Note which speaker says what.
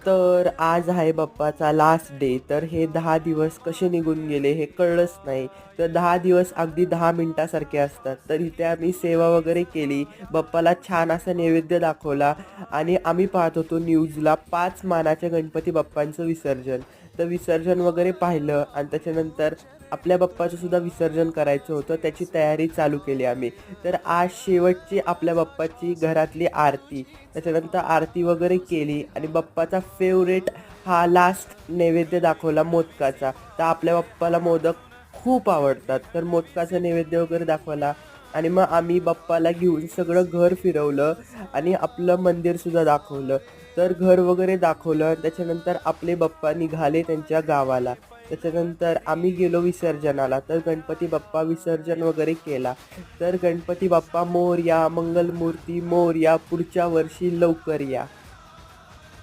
Speaker 1: तर आज आहे बाप्पाचा लास्ट डे. तर हे 10 दिवस कसे निघून गेले हे कळलंच नाही. तर 10 दिवस अगदी 10 मिनिटासारखे असतात. तर इथे आम्ही सेवा वगैरे केली, बाप्पाला छान असा नैवेद्य दाखवला आणि आम्ही पाहत होतो न्यूजला 5 मानाच्या गणपती बाप्पांचं विसर्जन. तर विसर्जन वगैरे पाहिलं आणि त्याच्यानंतर आपल्या बाप्पाचं सुद्धा विसर्जन करायचं होतं, त्याची तयारी चालू केली आम्ही. तर आज शेवटची आपल्या बाप्पाची घरातली आरती, त्याच्यानंतर आरती वगैरे केली आणि बाप्पाचा फेवरेट हा लास्ट नैवेद्य दाखवला मोदकाचा. तर आपल्या बाप्पाला मोदक खूप आवडतात, तर मोदकाचा नैवेद्य वगैरे दाखवला आणि मग आम्ही बाप्पाला घेऊन सगळं घर फिरवलं आणि आपलं मंदिरसुद्धा दाखवलं. तर घर वगैरे दाखवलं, त्याच्यानंतर आपले बाप्पा निघाले त्यांच्या गावाला. त्याच्यानंतर आम्ही गेलो विसर्जनाला. तर गणपती बाप्पा विसर्जन वगैरे केला. तर गणपती बाप्पा मोरया, मंगलमूर्ती मोरया, पुढच्या वर्षी लवकर या.